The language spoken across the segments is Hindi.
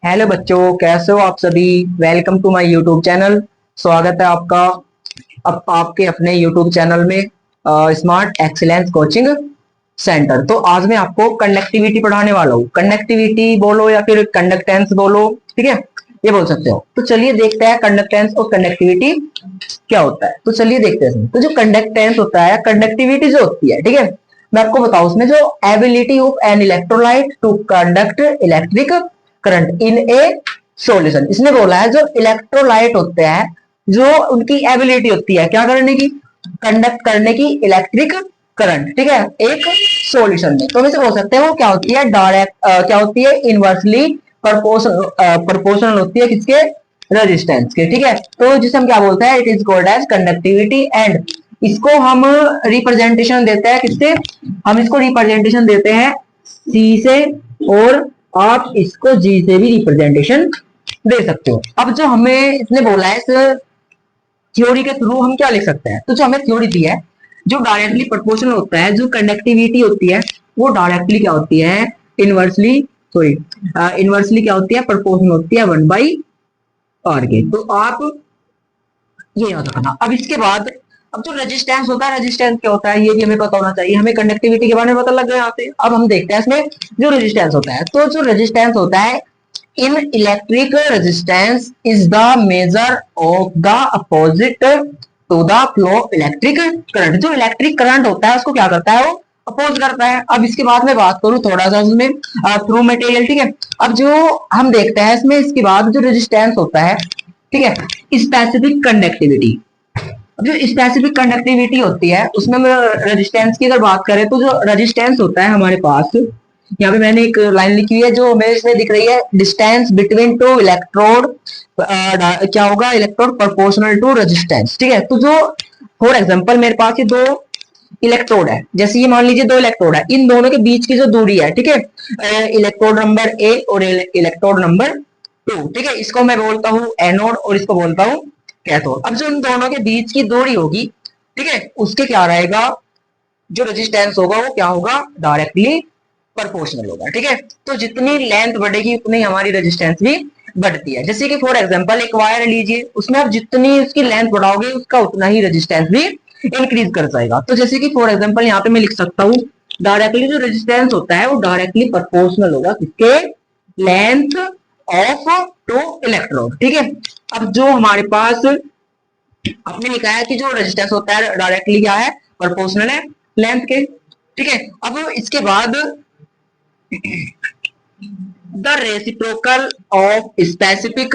हेलो बच्चों, कैसे हो आप सभी। Welcome to my YouTube channel. स्वागत है आपका अब आपके अपने यूट्यूब चैनल में स्मार्ट एक्सीलेंस कोचिंग सेंटर। तो आज मैं आपको कंडक्टिविटी पढ़ाने वाला हूँ। कंडक्टिविटी बोलो या फिर कंडक्टेंस बोलो, ठीक है, ये बोल सकते हो। तो चलिए देखते हैं कंडक्टेंस और कंडक्टिविटी क्या होता है। तो चलिए देखते हैं। तो जो कंडक्टेंस होता है, कंडक्टिविटी जो होती है, ठीक है, मैं आपको बताऊं उसमें जो ability of an electrolyte to conduct electric current in a solution. इसने बोला है जो इलेक्ट्रोलाइट होते हैं, जो उनकी एबिलिटी होती है क्या करने की, कंडक्ट करने की इलेक्ट्रिक करंट, ठीक है, एक सॉल्यूशन में। तो हम इसे बोल सकते हैं वो क्या होती है, डायरेक्ट क्या होती है, इनवर्सली प्रोपोर्शनल होती है किसके, रेजिस्टेंस के, ठीक है। तो जिसे हम क्या बोलते हैं, it is called as conductivity. And इसको हम रिप्रेजेंटेशन देते हैं किससे, हम इसको रिप्रेजेंटेशन देते हैं सी से, और आप इसको जी से भी रिप्रेजेंटेशन दे सकते हो। अब जो हमें इसने बोला है इस थ्योरी के थ्रू हम क्या लिख सकते हैं, तो जो हमें थ्योरी दी है, जो डायरेक्टली प्रोपोर्शनल होता है, जो कंडक्टिविटी होती है वो डायरेक्टली क्या होती है, इनवर्सली सॉरी इनवर्सली क्या होती है, प्रोपोर्शनल होती है 1/r के। तो आप ये याद रखना। अब इसके बाद अब जो रेजिस्टेंस होता है, रेजिस्टेंस क्या होता है ये भी हमें पता होना चाहिए। हमें कंडक्टिविटी के बारे में पता लग गया यहाँ से। अब हम देखते हैं इसमें जो रेजिस्टेंस होता है। तो जो रेजिस्टेंस होता है in electric resistance is the measure of the opposite to the flow electric current. जो इलेक्ट्रिक करंट होता है उसको क्या करता है, वो अपोज करता है। अब इसके बाद में बात करूं थोड़ा सा उसमें थ्रू मटेरियल, ठीक है। अब जो हम देखते हैं इसमें, इसके बाद जो रेजिस्टेंस होता है, ठीक है, स्पेसिफिक कंडक्टिविटी। जो स्पेसिफिक कंडक्टिविटी होती है उसमें रेजिस्टेंस की अगर बात करें, तो जो रेजिस्टेंस होता है हमारे पास, यहाँ पे मैंने एक लाइन लिखी हुई है जो हमें इसमें दिख रही है, डिस्टेंस बिटवीन टू इलेक्ट्रोड क्या होगा, इलेक्ट्रोड प्रोपोर्शनल टू रेजिस्टेंस, ठीक है। तो जो फॉर एग्जांपल मेरे पास ये दो इलेक्ट्रोड है, जैसे ये मान लीजिए दो इलेक्ट्रोड है, इन दोनों के बीच की जो दूरी है, ठीक है, इलेक्ट्रोड नंबर ए और इलेक्ट्रोड नंबर 2, ठीक है, इसको मैं बोलता हूँ एनोड और इसको बोलता हूँ कैथोड। अब जो इन दोनों के बीच की दूरी होगी, ठीक है, उसके क्या रहेगा, जो रेजिस्टेंस होगा वो क्या होगा, डायरेक्टली प्रोपोर्शनल होगा, ठीक है। तो जितनी लेंथ बढ़ेगी उतनी हमारी रेजिस्टेंस भी बढ़ती है। जैसे कि फॉर एग्जांपल एक वायर लीजिए, उसमें आप जितनी उसकी लेंथ बढ़ाओगे उसका उतना ही रेजिस्टेंस भी इंक्रीज कर जाएगा। तो जैसे कि फॉर एग्जांपल यहाँ पे मैं लिख सकता हूँ, डायरेक्टली जो रेजिस्टेंस होता है वो डायरेक्टली प्रोपोर्शनल होगा किसके, लेंथ ऑफ टू इलेक्ट्रोड, ठीक है। अब जो हमारे पास आपने लिखा है कि जो रेजिस्टेंस होता है डायरेक्टली क्या है, प्रोपोर्शनल है लेंथ के, ठीक है। अब इसके बाद द रेसिप्रोकल ऑफ स्पेसिफिक,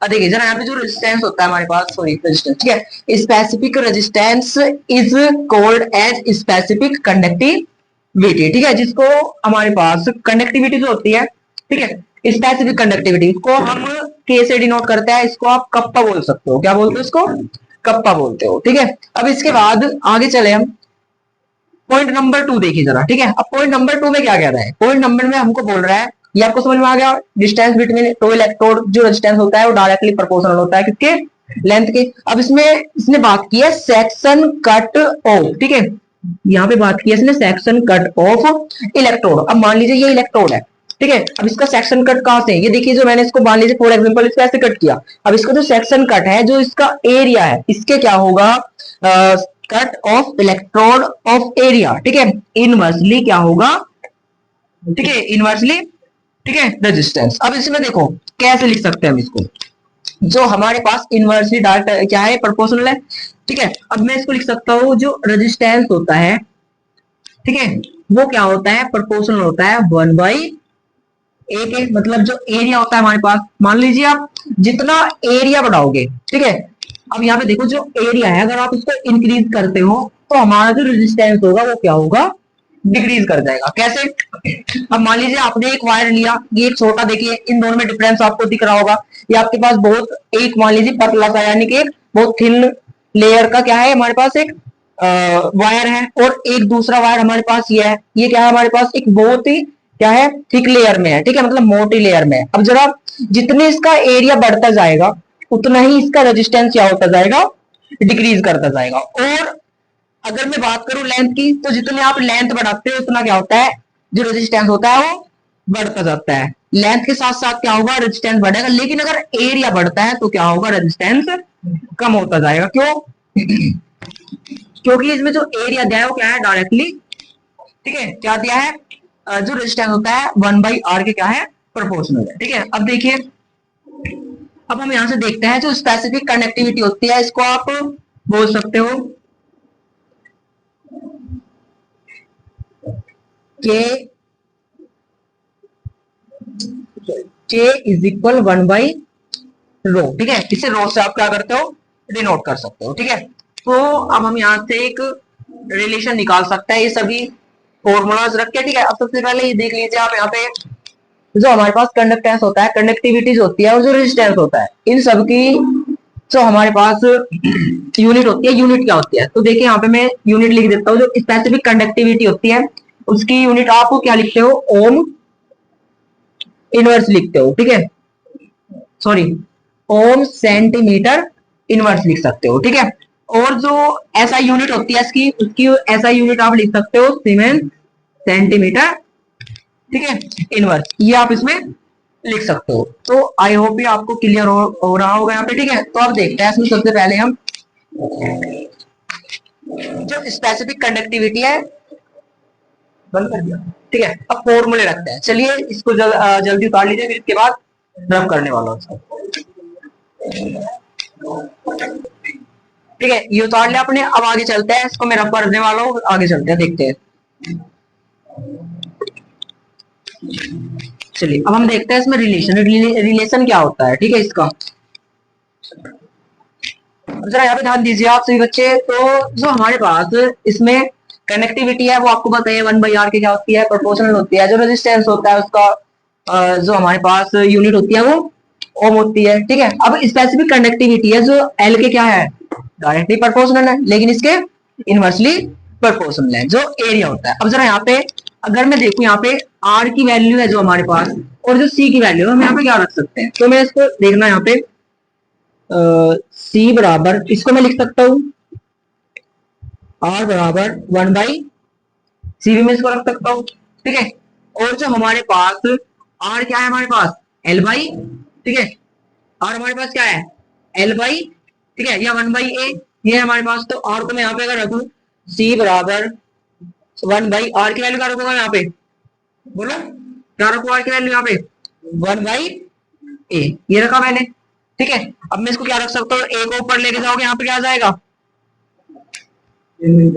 देखिए जरा यहाँ पे जो रेजिस्टेंस होता है हमारे पास, सॉरी रेजिस्टेंस, ठीक है, specific resistance is called as specific conductivity, ठीक है, जिसको हमारे पास कंडक्टिविटी जो होती है, ठीक है, स्पेसिफिक कंडक्टिविटी, इसको हम के से डिनोट करते हैं, इसको आप कप्पा बोल सकते हो। क्या बोलते हो इसको, कप्पा बोलते हो, ठीक है। अब इसके बाद आगे चले हम पॉइंट नंबर 2 देखिए जरा, ठीक है। अब पॉइंट नंबर 2 में क्या कह रहा है, पॉइंट नंबर में हमको बोल रहा है, ये आपको समझ में आ गया, डिस्टेंस बिटवीन टू इलेक्ट्रोड, जो रेजिस्टेंस होता है वो डायरेक्टली प्रोपोर्शनल होता है किसके, लेंथ के। अब इसमें इसने बात की है सेक्शन कट ऑफ, ठीक है, यहाँ पे बात की है इसने सेक्शन कट ऑफ इलेक्ट्रोड। अब मान लीजिए ये इलेक्ट्रोड है, ठीक है, अब इसका सेक्शन कट कहां से है, ये देखिए जो मैंने इसको मान लीजिए फॉर एग्जांपल इसको ऐसे कट किया। अब इसका जो सेक्शन कट है, जो इसका एरिया है, इसके क्या होगा, cut off electrode of area, ठीक है, इनवर्सली क्या होगा, ठीक है, इनवर्सली, ठीक है, रेजिस्टेंस। अब इसमें देखो कैसे लिख सकते हैं हम इसको, जो हमारे पास इनवर्सली डायरेक्ट क्या है, प्रोपोर्शनल है, ठीक है। अब मैं इसको लिख सकता हूँ जो रेजिस्टेंस होता है, ठीक है, वो क्या होता है, प्रोपोर्शनल होता है 1/a के। मतलब जो एरिया होता है हमारे पास, मान लीजिए आप जितना एरिया बढ़ाओगे, ठीक है, अब यहाँ पे देखो जो एरिया है अगर आप इसको इंक्रीज करते हो तो हमारा जो रेजिस्टेंस होगा वो क्या होगा, डिक्रीज कर जाएगा। कैसे, अब मान लीजिए आपने एक वायर लिया, ये एक छोटा, देखिए इन दोनों में डिफरेंस आपको दिख रहा होगा। ये आपके पास बहुत एक मान लीजिए पतला सा, यानी कि बहुत थिन लेयर का क्या है हमारे पास, एक वायर है, और एक दूसरा वायर हमारे पास ये है, ये क्या है हमारे पास, एक बहुत ही क्या है, थिक लेयर में है, ठीक है, मतलब मोटी लेयर में है। अब जरा जितने इसका एरिया बढ़ता जाएगा उतना ही इसका रेजिस्टेंस क्या होता जाएगा, डिक्रीज करता जाएगा। और अगर मैं बात करूं लेंथ की, तो जितने आप लेंथ बढ़ाते हो उतना क्या होता है, जो रेजिस्टेंस होता है वो बढ़ता जाता है। लेंथ के साथ साथ क्या होगा, रेजिस्टेंस बढ़ेगा। लेकिन अगर एरिया बढ़ता है तो क्या होगा, रेजिस्टेंस कम होता जाएगा। क्यों? क्योंकि इसमें जो एरिया दिया है वो क्या है, डायरेक्टली, ठीक है, क्या दिया है, जो रेजिस्टेंस होता है 1/r के क्या है, प्रोपोर्शनल है। ठीक है, अब देखिए, अब हम यहां से देखते हैं जो स्पेसिफिक कंडक्टिविटी होती है, इसको आप बोल सकते हो के के इज इक्वल 1/रो। ठीक है, इसे रो से आप क्या करते हो, डिनोट कर सकते हो। ठीक है, तो अब हम यहां से एक रिलेशन निकाल सकते हैं ये सभी फॉर्मूलाज रख के। ठीक है, अब सबसे पहले ये देख लीजिए आप, यहाँ पे जो हमारे पास कंडक्टेंस होता है, कंडक्टिविटीज होती है, और जो रेजिस्टेंस होता है, इन सबकी जो हमारे पास यूनिट होती है, यूनिट क्या होती है, तो देखिए यहाँ पे मैं यूनिट लिख देता हूँ। जो स्पेसिफिक कंडक्टिविटी होती है उसकी यूनिट आप क्या लिखते हो, ओम इनवर्स लिखते हो। ठीक है, सॉरी, ओम सेंटीमीटर इनवर्स लिख सकते हो। ठीक है, और जो ऐसा यूनिट होती है इसकी, उसकी ऐसा यूनिट आप लिख सकते हो सीमेंस सेंटीमीटर, ठीक है, इनवर्स, ये आप इसमें लिख सकते हो। तो आई होप ये आपको क्लियर हो रहा होगा यहाँ पे। ठीक है, तो अब देखते हैं इसमें सबसे पहले हम जो स्पेसिफिक कंडक्टिविटी है, बंद कर दिया। ठीक है, अब फॉर्मूले रखते हैं। चलिए इसको जल्दी उतार लीजिए, फिर इसके बाद रब करने वाला हूँ। ठीक है, ये उतार लिया आपने, अब आगे चलते हैं, इसको मैं रब करने वाला हूँ, आगे चलते हैं, देखते हैं। चलिए अब हम देखते हैं इसमें रिलेशन क्या होता है। ठीक है, इसका जरा यहाँ पे ध्यान दीजिए आप सभी बच्चे। तो जो हमारे पास इसमें कनेक्टिविटी है वो आपको पता है 1/r की क्या होती है, प्रोपोर्शनल होती है। जो रेजिस्टेंस होता है उसका जो हमारे पास यूनिट होती है वो ओम होती है। ठीक है, अब स्पेसिफिक कंडक्टिविटी है जो एल के क्या है, डायरेक्टली प्रोपोर्शनल है, लेकिन इसके इनवर्सली प्रोपोर्शनल है जो एरिया होता है। अब जरा यहाँ पे अगर मैं देखूं, यहाँ पे आर की वैल्यू है जो हमारे पास, और जो सी की वैल्यू है, हम यहाँ पे क्या रख सकते हैं, तो मैं इसको देखना यहाँ पे सी बराबर, इसको मैं लिख सकता हूँ आर बराबर 1/सी भी मैं इसको रख सकता हूँ। ठीक है, और जो हमारे पास आर क्या है, हमारे पास L/, ठीक है, आर हमारे पास क्या है, L/, ठीक है, या 1/a ये है हमारे पास। तो आर को मैं यहाँ पे अगर रखूं सी बराबर 1/r की वैल्यू क्या रखूंगा यहाँ पे, बोलो क्या रखू आर की वैल्यू यहाँ पे, 1/a ये रखा मैंने। ठीक है, अब मैं इसको क्या रख सकता हूँ, ए को ऊपर लेके जाओगे यहाँ पे क्या आ जाएगा, नहीं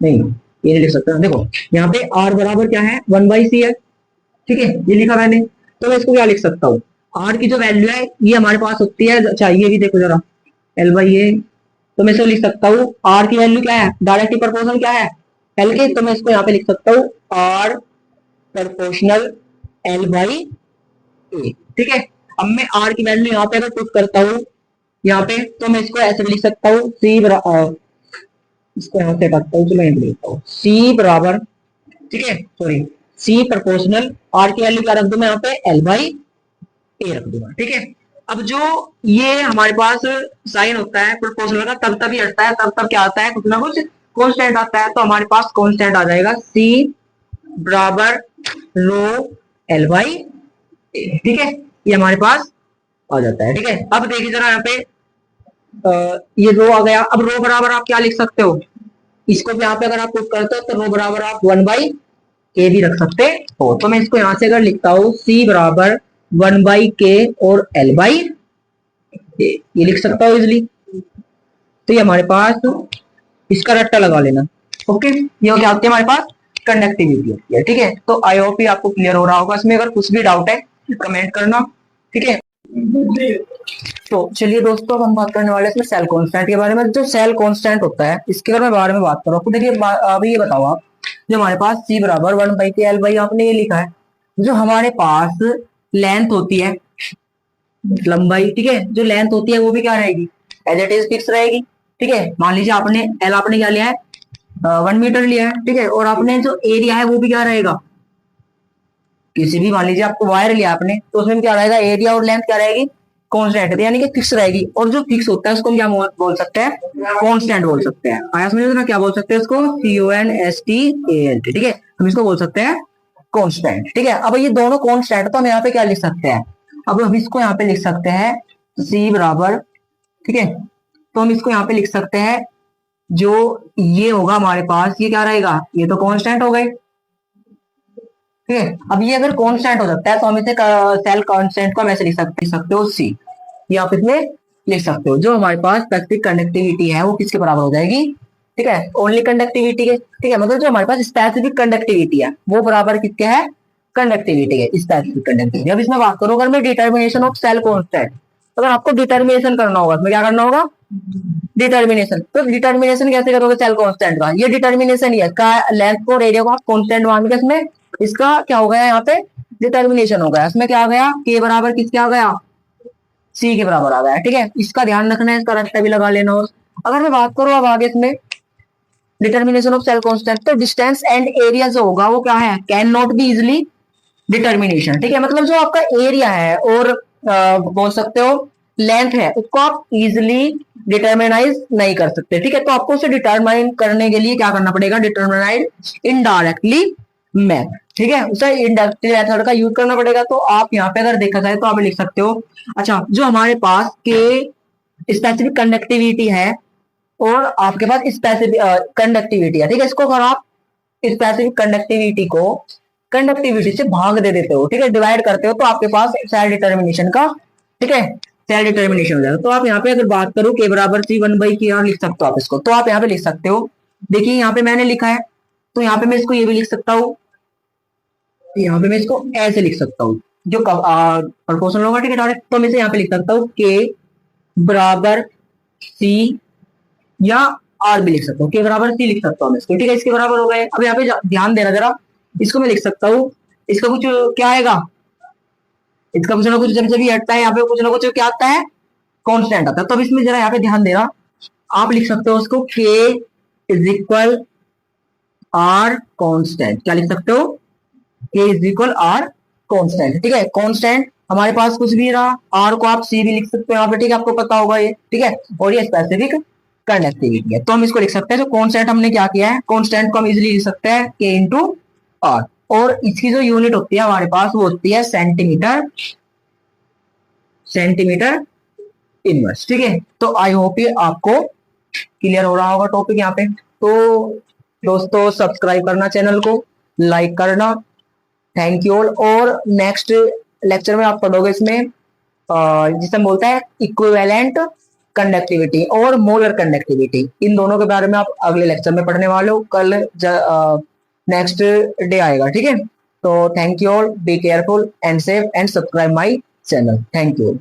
ये नहीं लिख सकता। देखो यहाँ पे आर बराबर क्या है, 1/c है। ठीक है, ये लिखा मैंने, तो मैं इसको क्या लिख सकता हूँ, आर की जो वैल्यू है ये हमारे पास होती है, अच्छा ये भी देखो जरा, L/a, तो मैं इसको लिख सकता हूँ आर की वैल्यू क्या है, डायरेक्टली प्रोपोर्शनल क्या है, एल के, तो मैं इसको यहाँ पे लिख सकता हूँ आर प्रोपोर्शनल L/a। ठीक है, अब मैं आर की वैल्यू यहाँ पे अगर पुट करता हूँ यहाँ पे, तो मैं इसको ऐसे लिख सकता हूँ सी बराबर, इसको यहाँ से हटाता हूँ, चलो यहाँ पे लिखता हूँ सी बराबर, ठीक है, सॉरी, सी प्रोपोर्शनल आर की वैल्यू क्या रख दूं मैं यहाँ पे, L/a रख दूंगा। ठीक है, अब जो ये हमारे पास साइन होता है प्रोपोर्शनल का, तब तब ही हटता है, तब तब क्या आता है, कुछ ना कुछ कांस्टेंट आता है। तो हमारे पास कांस्टेंट आ जाएगा सी बराबर रो L/a। ठीक है, ये हमारे पास आ जाता है। ठीक है, अब देखिए जरा यहाँ पे ये रो आ गया। अब रो बराबर आप क्या लिख सकते हो, इसको भी यहाँ पे अगर आप पुट करते हो तो रो बराबर आप 1/k भी रख सकते हो। तो मैं इसको यहाँ से अगर लिखता हूँ सी बराबर 1/k और L/a ये लिख सकता हूँ इजिली। तो ये हमारे पास, इसका रट्टा लगा लेना। ओके, ये क्या होती है हमारे पास, कंडक्टिविटी होती है। ठीक है, तो आई होप ये आपको क्लियर हो रहा होगा। इसमें अगर कुछ भी डाउट है कमेंट करना। ठीक है, तो चलिए दोस्तों, हम बात करने वाले हैं इसमें सेल कांस्टेंट के बारे में। जो सेल कांस्टेंट होता है इसके अगर मैं बारे में बात करूँ तो देखिए, अभी ये बताओ आप, जो हमारे पास सी बराबर 1/k L/a आपने ये लिखा है, जो हमारे पास लेंथ होती है, लंबाई, ठीक है, जो लेंथ होती है वो भी क्या रहेगी, एज इट इज फिक्स रहेगी। ठीक है, मान लीजिए आपने एल आपने क्या लिया है, 1 मीटर लिया है। ठीक है, और आपने जो एरिया है वो भी क्या रहेगा, किसी भी, मान लीजिए आपको वायर लिया आपने, तो उसमें क्या रहेगा, एरिया और लेंथ क्या रहेगी, कांस्टेंट, यानी कि फिक्स रहेगी। और जो फिक्स होता है उसको हम क्या बोल सकते हैं, कांस्टेंट बोल सकते हैं। आया समझ ना, क्या बोल सकते हैं उसको, CONSTANT। ठीक है, हम इसको बोल सकते हैं कांस्टेंट। ठीक है, अब ये दोनों कांस्टेंट तो हम यहाँ पे क्या लिख सकते हैं, अब हम इसको यहाँ पे लिख सकते हैं C बराबर, ठीक है, तो हम इसको यहाँ पे लिख सकते हैं, जो ये होगा हमारे पास, ये क्या रहेगा, ये तो कांस्टेंट हो गए। ठीक है, अब ये अगर कांस्टेंट हो सकता है तो हम इसे सेल कांस्टेंट को हम ऐसे लिख सकते हो C, ये आप इसमें लिख सकते हो। जो हमारे पास स्पेसिफिक कंडक्टिविटी है वो किसके बराबर हो जाएगी, ठीक है, ओनली कंडक्टिविटी के। ठीक है, मतलब जो हमारे पास स्पेसिफिक कंडक्टिविटी है वो बराबर किसके है, कंडक्टिविटी के, स्पेसिफिक कंडक्टिविटी। अब इसमें बात करूं अगर मैं डिटर्मिनेशन ऑफ सेल कांस्टेंट, अगर आपको डिटर्मिनेशन करना होगा, इसमें क्या करना होगा, डिटर्मिनेशन। तो डिटर्मिनेशन कैसे करोगे सेल कांस्टेंट का, ये डिटर्मिनेशन ही है, इसका लेंथ को रेडियो को आप कांस्टेंट मान के इसमें इसका क्या हो गया यहाँ पे डिटर्मिनेशन हो गया। इसमें क्या आ गया, के बराबर किसके आ गया, सी के बराबर आ गया। ठीक है, इसका ध्यान रखना है, इसका रास्ता भी लगा लेना हो। अगर मैं बात करूं अब आगे इसमें डिटर्मिनेशन ऑफ सेल कांस्टेंट, तो डिस्टेंस एंड एरिया जो होगा वो क्या है, can not be easily determination. ठीक है, मतलब जो आपका एरिया है और बोल सकते हो लेंथ है, उसको आप इजिली डिटर्मिनाइज नहीं कर सकते। ठीक है, तो आपको उसे डिटरमाइन करने के लिए क्या करना पड़ेगा, डिटर्मिनाइज इनडायरेक्टली मैप। ठीक है, उसे इंडायरेक्टली मेथड का यूज करना पड़ेगा। तो आप यहाँ पे अगर देखा जाए तो आप लिख सकते हो, अच्छा जो हमारे पास के स्पेसिफिक कंडक्टिविटी है और आपके पास स्पेसिफिक कंडक्टिविटी है, ठीक है, इसको अगर आप स्पेसिफिक कंडक्टिविटी को कंडक्टिविटी से भाग दे देते हो, ठीक है, डिवाइड करते हो, तो आपके पास सेल डिटर्मिनेशन का, ठीक है, सेल डिटर्मिनेशन हो जाएगा। तो आप यहाँ पे अगर बात करो के बराबर सी 1/k लिख सकते हो आप इसको, तो आप यहाँ पे लिख सकते हो, देखिए यहाँ पे मैंने लिखा है, तो यहाँ पे मैं इसको ये भी लिख सकता हूँ, यहाँ पे मैं इसको ऐसे लिख सकता हूँ, जो प्रोपोर्शनल होगा, ठीक है, डायरेक्ट। तो मैं इसे यहाँ पे लिख सकता हूँ के बराबर सी, या आर भी लिख सकता हूँ, के बराबर सी लिख सकता हूँ मैं इसको। ठीक है, इसके बराबर हो गए। अब यहाँ पे ध्यान देना जरा, इसको मैं लिख सकता हूँ, इसका कुछ क्या आएगा, इसका कुछ ना कुछ जब जब ये हटता है यहाँ पे कुछ ना कुछ क्या आता है, कांस्टेंट आता है। तो अब इसमें जरा यहाँ पे ध्यान देना, आप लिख सकते हो उसको के इज इक्वल आर कांस्टेंट, क्या लिख सकते हो, के इज इक्वल आर कांस्टेंट। ठीक है, कांस्टेंट हमारे पास कुछ भी रहा, आर को आप सी भी लिख सकते हो यहाँ पे, ठीक है, आपको पता होगा ये। ठीक है, और ये स्पेसिफिक कंडक्टिविटी है, तो हम इसको लिख सकते हैं, जो कांस्टेंट हमने क्या किया है, कांस्टेंट को हम इजीली लिख सकते हैं के इंटू आर, और इसकी जो यूनिट होती है हमारे पास वो होती है सेंटीमीटर, सेंटीमीटर इनवर्स। ठीक है, तो आई होप ये आपको क्लियर हो रहा होगा टॉपिक यहाँ पे। तो दोस्तों सब्सक्राइब करना चैनल को, लाइक करना, थैंक यू ऑल। और नेक्स्ट लेक्चर में आप पढ़ोगे इसमें जिसे हम बोलते हैं इक्विवेलेंट कंडक्टिविटी और मोलर कंडक्टिविटी, इन दोनों के बारे में आप अगले लेक्चर में पढ़ने वाले हो, कल नेक्स्ट डे आएगा। ठीक है, तो thank you all, be careful and safe and subscribe my channel, thank you.